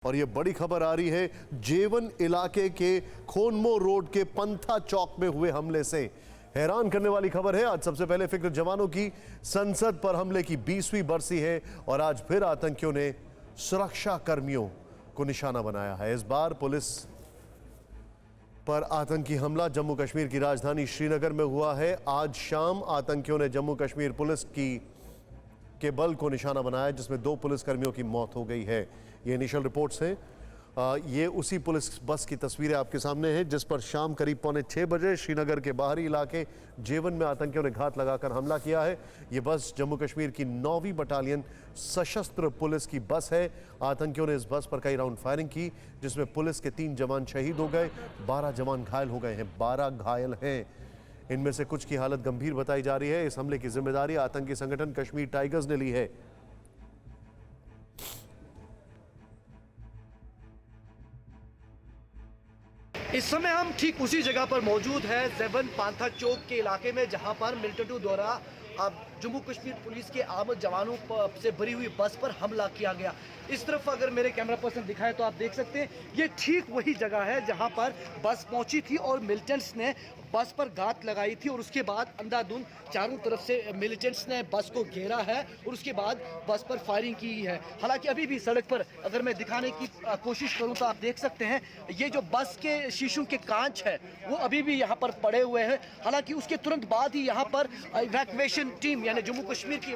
और ये बड़ी खबर आ रही है जेवन इलाके के खोनमो रोड के पंथा चौक में हुए हमले से। हैरान करने वाली खबर है। आज सबसे पहले फिक्र जवानों की संसद पर हमले की 20वीं बरसी है और आज फिर आतंकियों ने सुरक्षा कर्मियों को निशाना बनाया है। इस बार पुलिस पर आतंकी हमला जम्मू कश्मीर की राजधानी श्रीनगर में हुआ है। आज शाम आतंकियों ने जम्मू कश्मीर पुलिस के बल को निशाना बनाया, जिसमें 2 पुलिसकर्मियों की मौत हो गई है। ये इनिशियल रिपोर्ट्स हैं। ये उसी पुलिस बस की तस्वीरें आपके सामने हैं जिस पर शाम करीब 5:45 बजे श्रीनगर के बाहरी इलाके जेवन में आतंकियों ने घात लगाकर हमला किया है। ये बस जम्मू कश्मीर की 9वीं बटालियन सशस्त्र पुलिस की बस है। आतंकियों ने इस बस पर कई राउंड फायरिंग की, जिसमें पुलिस के 3 जवान शहीद हो गए, 12 जवान घायल हो गए हैं, 12 घायल हैं। इनमें से कुछ की हालत गंभीर बताई जा रही है। इस हमले की जिम्मेदारी आतंकी संगठन कश्मीर टाइगर्स ने ली है। इस समय हम ठीक उसी जगह पर मौजूद है, जेवन पांथा चौक के इलाके में, जहां पर मिलिटेंटों द्वारा जम्मू कश्मीर पुलिस के आमद जवानों से भरी हुई बस पर हमला किया गया। इस तरफ अगर मेरे कैमरा पर्सन दिखाए तो आप देख सकते हैं, ये ठीक वही जगह है जहां पर बस पहुंची थी और मिलिटेंट्स ने बस पर घात लगाई थी और उसके बाद अंधाधुंध चारों तरफ से मिलिटेंट्स ने बस को घेरा है और उसके बाद बस पर फायरिंग की है। हालांकि अभी भी सड़क पर अगर मैं दिखाने की कोशिश करूं तो आप देख सकते हैं, ये जो बस के शीशों के कांच है वो अभी भी यहाँ पर पड़े हुए हैं। हालांकि उसके तुरंत बाद ही यहाँ पर इवैक्यूएशन टीम यानी जम्मू कश्मीर की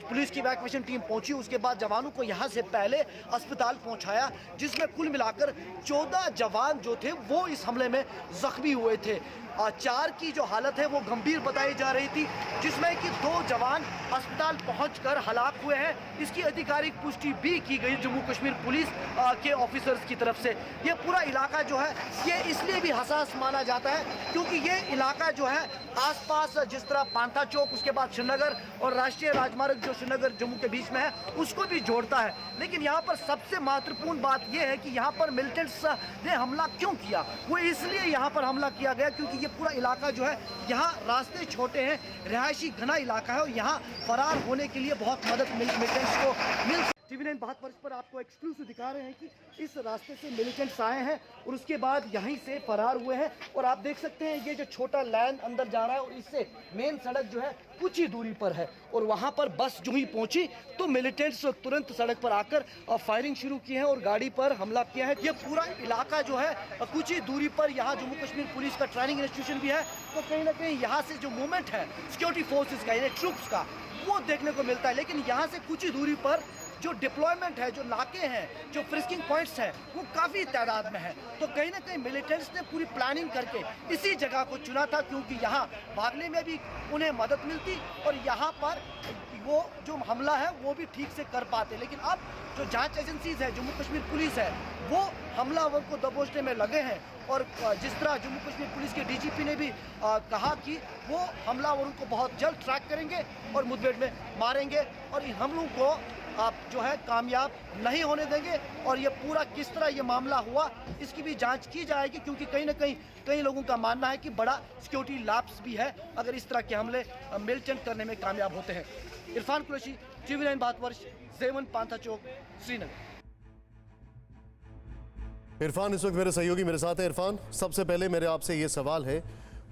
पुलिस की इवैक्यूएशन टीम पहुंची। उसके बाद जवानों को यहाँ से पहले अस्पताल पहुँचाया, जिसमें कुल मिलाकर 14 जवान जो थे वो इस हमले में जख्मी हुए थे। 4 की जो हालत है वो गंभीर बताई जा रही थी, जिसमें कि 2 जवान अस्पताल पहुंचकर हलाक हुए हैं। इसकी आधिकारिक पुष्टि भी की गई जम्मू कश्मीर पुलिस के ऑफिसर्स की तरफ से। ये पूरा इलाका जो है ये इसलिए भी हसास माना जाता है क्योंकि ये इलाका जो है आसपास जिस तरह पांथा चौक, उसके बाद श्रीनगर और राष्ट्रीय राजमार्ग जो श्रीनगर जम्मू के बीच में है उसको भी जोड़ता है। लेकिन यहाँ पर सबसे महत्वपूर्ण बात यह है कि यहाँ पर मिलिटेंट्स ने हमला क्यों किया। वो इसलिए यहाँ पर हमला किया गया क्योंकि ये पूरा इलाका जो है, यहाँ रास्ते छोटे हैं, रिहायशी घना इलाका है और यहाँ फरार होने के लिए बहुत मदद मिलिटेंट्स को मिल। TV9 भारत वर्ष पर आपको एक्सक्लूसिव दिखा रहे हैं कि इस रास्ते से मिलिटेंट्स आए हैं और उसके बाद यहीं से फरार हुए हैं। और आप देख सकते हैं ये जो छोटा लैन अंदर जा रहा है और इससे मेन सड़क जो है कुछ ही दूरी पर है और वहां पर बस जो ही पहुंची तो मिलिटेंट्स तुरंत सड़क पर आकर फायरिंग शुरू की है और गाड़ी पर हमला किया है। ये पूरा इलाका जो है कुछ ही दूरी पर यहाँ जम्मू कश्मीर पुलिस का ट्रेनिंग इंस्टीट्यूशन भी है, तो कहीं ना कहीं यहाँ से जो मूवमेंट है सिक्योरिटी फोर्सेज का यानी ट्रूप्स का वो देखने को मिलता है। लेकिन यहाँ से कुछ ही दूरी पर जो डिप्लॉयमेंट है, जो नाके हैं, जो फ्रिस्किंग पॉइंट्स हैं वो काफ़ी तादाद में है। तो कहीं ना कहीं मिलिटेंट्स ने पूरी प्लानिंग करके इसी जगह को चुना था क्योंकि यहाँ भागने में भी उन्हें मदद मिलती और यहाँ पर वो जो हमला है वो भी ठीक से कर पाते। लेकिन अब जो जांच एजेंसीज है, जम्मू कश्मीर पुलिस है, वो हमलावर को दबोचने में लगे हैं और जिस तरह जम्मू कश्मीर पुलिस के DGP ने भी कहा कि वो हमलावरों को बहुत जल्द ट्रैक करेंगे और मुठभेड़ में मारेंगे और इन हमलों को आप जो है कामयाब नहीं होने देंगे। और ये पूरा किस तरह ये मामला हुआ इसकी भी जांच की जाएगी क्योंकि कहीं ना कहीं कई लोगों का मानना है कि बड़ा सिक्योरिटी लैप्स भी है अगर इस तरह के हमले मिलिटेंट करने में कामयाब होते हैं। इरफान कुरैशी, TV9 भारत वर्ष, जेवन पांथा चौक, श्रीनगर। इरफान इस वक्त मेरे सहयोगी मेरे साथ है। इरफान, सबसे पहले मेरे आपसे ये सवाल है,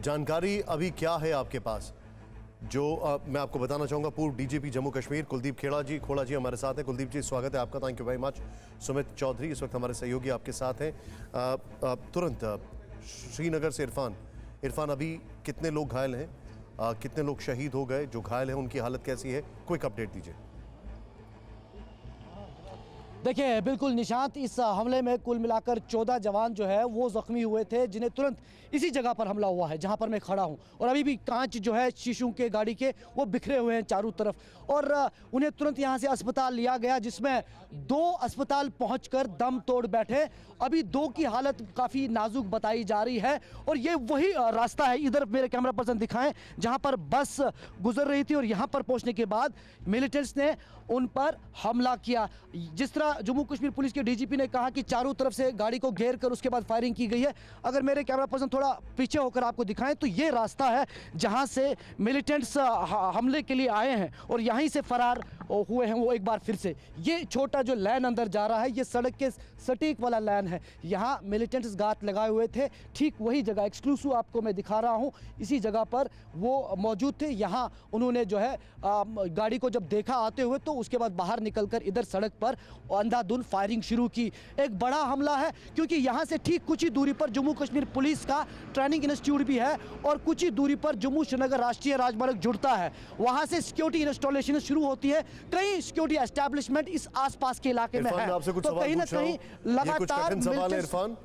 जानकारी अभी क्या है आपके पास? जो मैं आपको बताना चाहूँगा, पूर्व DGP जम्मू कश्मीर कुलदीप खोड़ा जी हमारे साथ हैं। कुलदीप जी, स्वागत है आपका, thank you very much. Sumit Chaudhary इस वक्त हमारे सहयोगी आपके साथ हैं। तुरंत श्रीनगर से इरफान अभी कितने लोग घायल हैं, कितने लोग शहीद हो गए, जो घायल हैं उनकी हालत कैसी है, क्विक अपडेट दीजिए। देखिए बिल्कुल निशांत, इस हमले में कुल मिलाकर 14 जवान जो है वो जख्मी हुए थे, जिन्हें तुरंत इसी जगह पर हमला हुआ है जहां पर मैं खड़ा हूं। और अभी भी कांच जो है शीशों के गाड़ी के वो बिखरे हुए हैं चारों तरफ और उन्हें तुरंत यहां से अस्पताल लिया गया, जिसमें 2 अस्पताल पहुंचकर दम तोड़ बैठे। अभी 2 की हालत काफ़ी नाजुक बताई जा रही है और ये वही रास्ता है, इधर मेरे कैमरा पर्सन दिखाएं, जहां पर बस गुजर रही थी और यहां पर पहुंचने के बाद मिलिटेंट्स ने उन पर हमला किया। जिस तरह जम्मू कश्मीर पुलिस के DGP ने कहा कि चारों तरफ से गाड़ी को घेर कर उसके बाद फायरिंग की गई है। अगर मेरे कैमरा पर्सन थोड़ा पीछे होकर आपको दिखाएं तो ये रास्ता है जहां से मिलिटेंट्स हमले के लिए आए हैं और यहीं से फरार हुए हैं वो एक बार फिर से। ये छोटा जो लाइन अंदर जा रहा है ये सड़क के सटीक वाला लाइन है। यहाँ मिलिटेंट्स गात लगाए हुए थे, ठीक वही जगह एक्सक्लूसिव आपको मैं दिखा रहा हूँ, इसी जगह पर वो मौजूद थे। यहाँ उन्होंने जो है गाड़ी को जब देखा आते हुए तो उसके बाद बाहर निकलकर इधर सड़क पर अंधाधुंध फायरिंग शुरू की। एक बड़ा हमला है क्योंकि यहाँ से ठीक कुछ ही दूरी पर जम्मू कश्मीर पुलिस का ट्रेनिंग इंस्टीट्यूट भी है और कुछ ही दूरी पर जम्मू श्रीनगर राष्ट्रीय राजमार्ग जुड़ता है। वहाँ से सिक्योरिटी इंस्टॉलेशन शुरू होती है। कई सिक्योरिटी एस्टैब्लिशमेंट इस आसपास के इलाके में है। तो कहीं ना कहीं लगातार इरफान,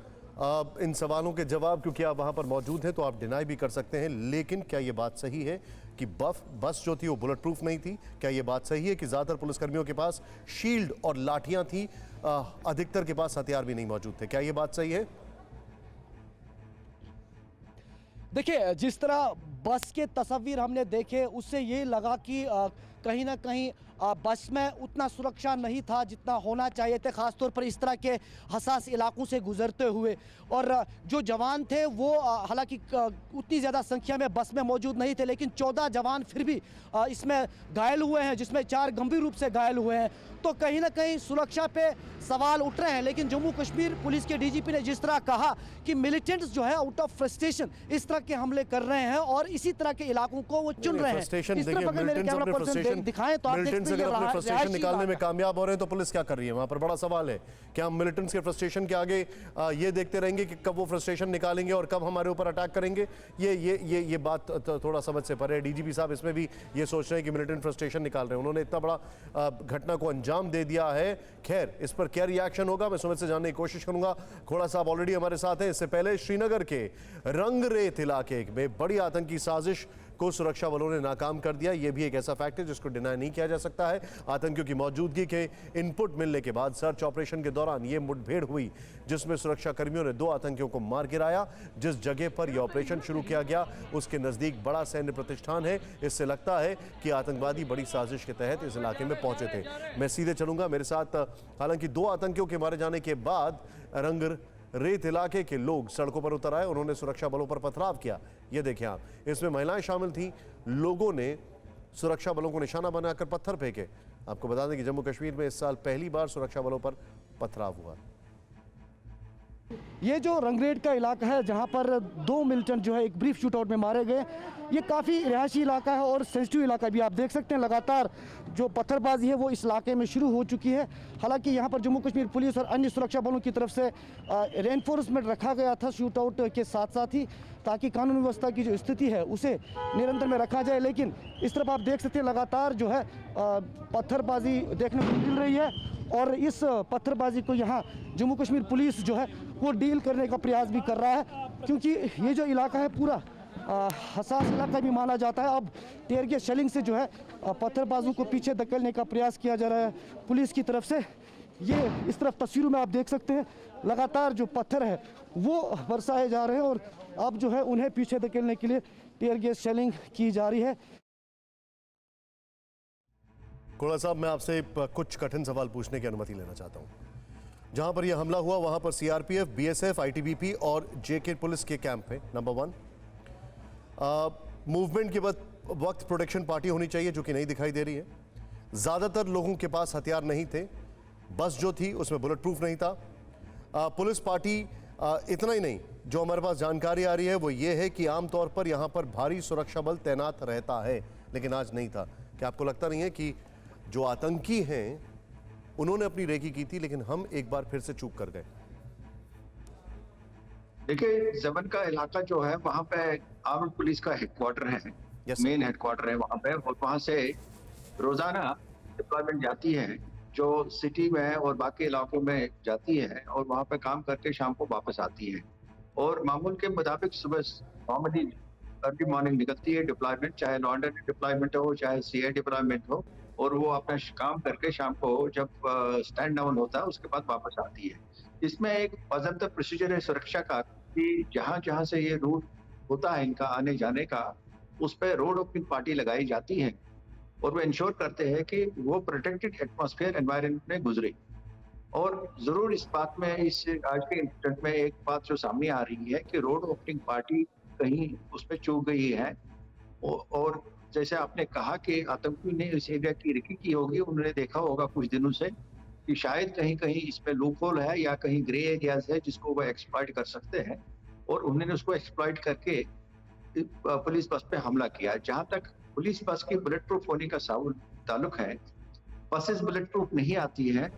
इन सवालों के जवाब क्योंकि आप वहां पर मौजूद हैं तो आप डिनाई भी कर सकते हैं, लेकिन क्या यह बात सही है कि बस जो थी वो बुलेट प्रूफ नहीं थी? क्या यह बात सही है कि ज्यादातर पुलिसकर्मियों के पास शील्ड और लाठियां थी, अधिकतर के पास हथियार भी नहीं मौजूद थे? क्या यह बात सही है? देखिए, जिस तरह बस के तस्वीर हमने देखे उससे ये लगा कि कहीं ना कहीं बस में उतना सुरक्षा नहीं था जितना होना चाहिए थे, खासतौर पर इस तरह के हसास इलाकों से गुजरते हुए। और जो जवान थे वो हालांकि उतनी ज़्यादा संख्या में बस में मौजूद नहीं थे, लेकिन 14 जवान फिर भी इसमें घायल हुए हैं, जिसमें 4 गंभीर रूप से घायल हुए हैं। तो कहीं ना कहीं सुरक्षा पे सवाल उठ रहे हैं। लेकिन जम्मू कश्मीर पुलिस के डीजीपी ने जिस तरह कहा कि मिलिटेंट्स जो है आउट ऑफ फ्रस्ट्रेशन इस तरह के हमले कर रहे हैं और इसी तरह के इलाकों को वो चुन रहे हैं। इस तरफ अगर मेरे कैमरा पर्सन दिखाएं तो आप देख सकते हैं अपने फ्रस्ट्रेशन निकालने में कामयाब हो रहे हैं तो पुलिस क्या कर रही है? वहां पर बड़ा सवाल है। क्या हम मिलिटेंट्स के फ्रस्ट्रेशन के आगे ये देखते रहेंगे कि कब वो फ्रस्ट्रेशन निकालेंगे और कब हमारे ऊपर अटैक करेंगे? ये बात थोड़ा समझ से परे है। डीजीपी साहब इसमें भी ये सोच रहे हैं कि मिलिटेंट फ्रस्ट्रेशन निकाल रहे हैं। उन्होंने इतना बड़ा घटना को अंजाम दे दिया है। खैर, इस पर क्या रिएक्शन होगा मैं सुमित से जानने की कोशिश करूंगा। खोड़ा साहब ऑलरेडी हमारे साथ हैं। इससे पहले श्रीनगर के रंगरेत इलाके में बड़ी आतंकी साजिश को सुरक्षा बलों ने नाकाम कर दिया। यह भी एक ऐसा फैक्ट है जिसको डिनाई नहीं किया जा सकता है। आतंकियों की मौजूदगी के इनपुट मिलने के बाद सर्च ऑपरेशन के दौरान यह मुठभेड़ हुई जिसमें सुरक्षा कर्मियों ने 2 आतंकियों को मार गिराया। जिस जगह पर यह ऑपरेशन शुरू किया गया उसके नजदीक बड़ा सैन्य प्रतिष्ठान है। इससे लगता है कि आतंकवादी बड़ी साजिश के तहत इस इलाके में पहुंचे थे। मैं सीधे चलूंगा मेरे साथ। हालांकि 2 आतंकियों के मारे जाने के बाद रेत इलाके के लोग सड़कों पर उतर आए। उन्होंने सुरक्षा बलों पर पथराव किया। ये देखें आप, इसमें महिलाएं शामिल थीं। लोगों ने सुरक्षा बलों को निशाना बनाकर पत्थर फेंके। आपको बता दें कि जम्मू कश्मीर में इस साल पहली बार सुरक्षा बलों पर पथराव हुआ। ये जो रंगरेट का इलाका है जहां पर 2 मिलिटेंट जो है एक ब्रीफ शूटआउट में मारे गए, ये काफ़ी रिहायशी इलाका है और सेंसिटिव इलाका भी। आप देख सकते हैं लगातार जो पत्थरबाजी है वो इस इलाके में शुरू हो चुकी है। हालांकि यहाँ पर जम्मू कश्मीर पुलिस और अन्य सुरक्षा बलों की तरफ से रेनफोर्समेंट रखा गया था शूटआउट के साथ साथ ही, ताकि कानून व्यवस्था की जो स्थिति है उसे निरंतर में रखा जाए। लेकिन इस तरफ आप देख सकते हैं लगातार जो है पत्थरबाजी देखने को मिल रही है और इस पत्थरबाजी को यहाँ जम्मू कश्मीर पुलिस जो है वो डील करने का प्रयास भी कर रहा है, क्योंकि ये जो इलाका है पूरा हसास इलाका भी माना जाता है। अब टेयर गैस शेलिंग से जो है पत्थरबाजों को पीछे धकेलने का प्रयास किया जा रहा है पुलिस की तरफ से। ये इस तरफ तस्वीरों में आप देख सकते हैं लगातार जो पत्थर है वो बरसाए जा रहे हैं और अब जो है उन्हें पीछे धकेलने के लिए टेयर गैस शेलिंग की जा रही है। खोड़ा साहब, मैं आपसे कुछ कठिन सवाल पूछने की अनुमति लेना चाहता हूं। जहां पर यह हमला हुआ वहां पर सीआरपीएफ, बीएसएफ, आईटीबीपी और जेके पुलिस के कैंप है। नंबर 1, मूवमेंट के वक्त प्रोटेक्शन पार्टी होनी चाहिए जो कि नहीं दिखाई दे रही है। ज़्यादातर लोगों के पास हथियार नहीं थे। बस जो थी उसमें बुलेट प्रूफ नहीं था। पुलिस पार्टी, इतना ही नहीं, जो हमारे पास जानकारी आ रही है वो ये है कि आमतौर पर यहाँ पर भारी सुरक्षा बल तैनात रहता है, लेकिन आज नहीं था। क्या आपको लगता नहीं है कि जो आतंकी हैं उन्होंने अपनी रेकी की थी लेकिन हम एक बार फिर से चूक कर गए? देखिए, जबन का इलाका जो है वहाँ पे आर्म्ड पुलिस का हेडक्वार्टर है, मेन हेडक्वार्टर है वहाँ पे, और वहाँ से रोजाना डिप्लॉयमेंट जाती है जो सिटी में और बाकी इलाकों में जाती है और वहाँ पे काम करके शाम को वापस आती है। और मामूल के मुताबिक सुबह नॉर्मली अर्ली मॉर्निंग निकलती है डिप्लॉयमेंट, चाहे लॉन्डन डिप्लॉयमेंट हो चाहे सीए डिप्लॉयमेंट हो, और वो अपना काम करके शाम को जब स्टैंड डाउन होता है उसके बाद वापस आती है। इसमें एक बाज़ाब्ता प्रोसीजर है सुरक्षा का कि जहाँ से ये रूट होता है इनका आने जाने का, उस पर रोड ओपनिंग पार्टी लगाई जाती है और वो इंश्योर करते हैं कि वो प्रोटेक्टेड एटमॉस्फेयर एनवायरनमेंट में गुजरे। और जरूर इस बात में, इस आज के इंसिडेंट में एक बात जो सामने आ रही है कि रोड ओपनिंग पार्टी कहीं उस पर चूक गई है और जैसे आपने कहा कि आतंकियों ने इस एरिया की रिकी की होगी, उन्होंने देखा होगा कुछ दिनों से कि शायद कहीं कहीं इसमें लूप होल है या कहीं ग्रे एरियाज है जिसको वो एक्सप्लॉइट कर सकते हैं, और उन्होंने उसको एक्सप्लॉइट करके पुलिस बस पे हमला किया। जहां तक पुलिस बस की बुलेट प्रूफ होने का ताल्लुक है, बसेस बुलेट प्रूफ नहीं आती है।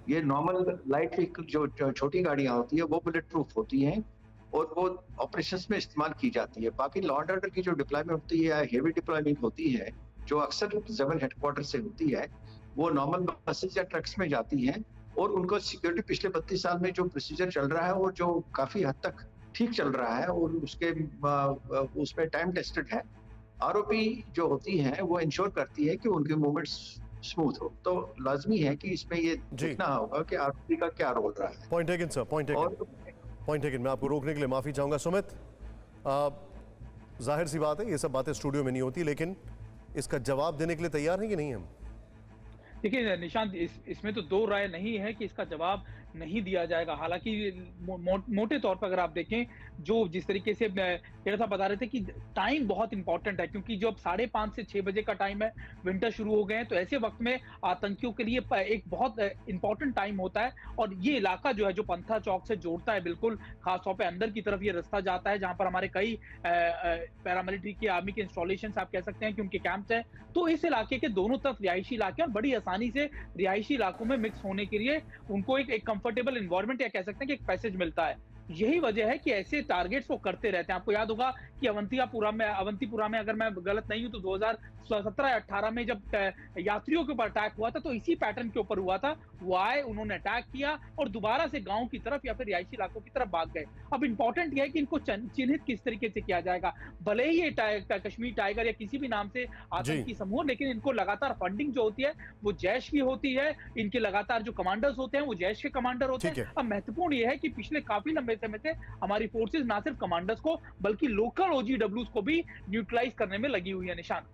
ये नॉर्मल लाइट व्हीकल जो छोटी गाड़ियां होती है वो बुलेट प्रूफ होती हैं और वो ऑपरेशंस में इस्तेमाल की जाती है। बाकी लॉ एंड ऑर्डर की जो डिप्लॉयमेंट होती है या हेवी डिप्लॉयमेंट होती है, जो अक्सर ज़ेवन हेडक्वार्टर से होती है, वो नॉर्मल बसेस या ट्रक्स में जाती हैं, और उनको सिक्योरिटी पिछले 32 साल में जो प्रोसीजर चल रहा है और जो काफी हद तक ठीक चल रहा है और उसमें टाइम टेस्टेड है। आरओपी जो होती है वो इंश्योर करती है कि उनके मूवमेंट्स स्मूथ हो। तो लाजमी है कि इसमें ये देखना होगा कि आरओपी का क्या रोल रहा है। Point taken sir, point taken. मैं आपको रोकने के लिए माफी चाहूंगा। सुमित, जाहिर सी बात है ये सब बातें स्टूडियो में नहीं होती, लेकिन इसका जवाब देने के लिए तैयार हैं कि नहीं हम? देखिए निशांत, इसमें तो दो राय नहीं है कि इसका जवाब नहीं दिया जाएगा। हालांकि मोटे तौर पर अगर आप देखें, जो जिस तरीके से तेरा साहब बता रहे थे कि टाइम बहुत इंपॉर्टेंट है, क्योंकि जो अब 5:30 से 6 बजे का टाइम है, विंटर शुरू हो गए हैं, तो ऐसे वक्त में आतंकियों के लिए एक बहुत इंपॉर्टेंट टाइम होता है। और ये इलाका जो है, जो पंथा चौक से जोड़ता है, बिल्कुल खासतौर पर अंदर की तरफ ये रास्ता जाता है, जहां पर हमारे कई पैरामिलिट्री की आर्मी के इंस्टॉलेशन आप कह सकते हैं कि उनके कैंप्स हैं। तो इस इलाके के दोनों तरफ रिहायशी इलाके और बड़ी आसानी से रिहायशी इलाकों में मिक्स होने के लिए उनको एक कंफर्टेबल एनवायरनमेंट या कह सकते हैं कि एक पैसेज मिलता है। यही वजह है कि ऐसे टारगेट्स वो करते रहते हैं। आपको याद होगा कि अवंतीपुरा में अगर मैं गलत नहीं हूं तो 2017 या 18 में जब यात्रियों के ऊपर अटैक हुआ था, तो इसी पैटर्न के ऊपर हुआ था। वो आए, उन्होंने अटैक किया और दोबारा से गांव की तरफ या फिर रिहायशी इलाकों की तरफ भाग गए। अब इंपॉर्टेंट यह है कि इनको चिन्हित किस तरीके से किया जाएगा। भले ही ये कश्मीर टाइगर या किसी भी नाम से आतंकी समूह, लेकिन इनको लगातार फंडिंग जो होती है वो जैश की होती है। इनके लगातार जो कमांडर्स होते हैं वो जैश के कमांडर होते हैं। अब महत्वपूर्ण यह है कि पिछले काफी लंबे समय से हमारी फोर्सेस ना सिर्फ कमांडर्स को बल्कि लोकल ओजीडब्ल्यूज को भी न्यूट्रलाइज करने में लगी हुई है। निशान,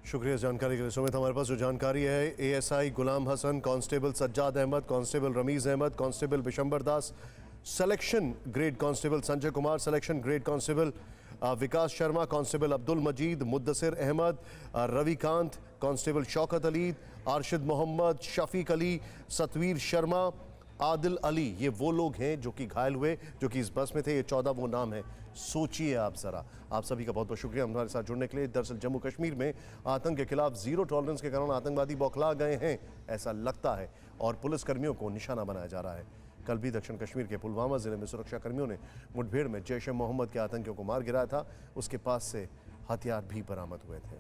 शुक्रिया जानकारी के लिए। सुमित, हमारे पास जो जानकारी है, ASI Ghulam Hasan, constable Sajjad Ahmed, constable Ramiz Ahmed, constable Bishambar Das, selection grade constable Sanjay Kumar, selection grade constable Vikas Sharma, constable Abdul Majeed, Muddasir Ahmed, Ravikant, constable Shaukat Ali, Arshid Mohammad, Shafiq Ali, Satvir Sharma, Adil Ali, ये वो लोग हैं जो कि घायल हुए, जो कि इस बस में थे। ये 14 वो नाम है। सोचिए आप जरा। आप सभी का बहुत बहुत शुक्रिया हमारे साथ जुड़ने के लिए। दरअसल जम्मू कश्मीर में आतंक के खिलाफ जीरो टॉलरेंस के कारण आतंकवादी बौखला गए हैं, ऐसा लगता है, और पुलिसकर्मियों को निशाना बनाया जा रहा है। कल भी दक्षिण कश्मीर के पुलवामा जिले में सुरक्षा कर्मियों ने मुठभेड़ में जैश ए मोहम्मद के आतंकियों को मार गिराया था। उसके पास से हथियार भी बरामद हुए थे।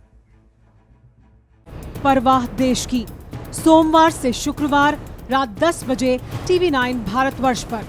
परवाह देश की, सोमवार से शुक्रवार रात 10 बजे TV9 भारतवर्ष पर।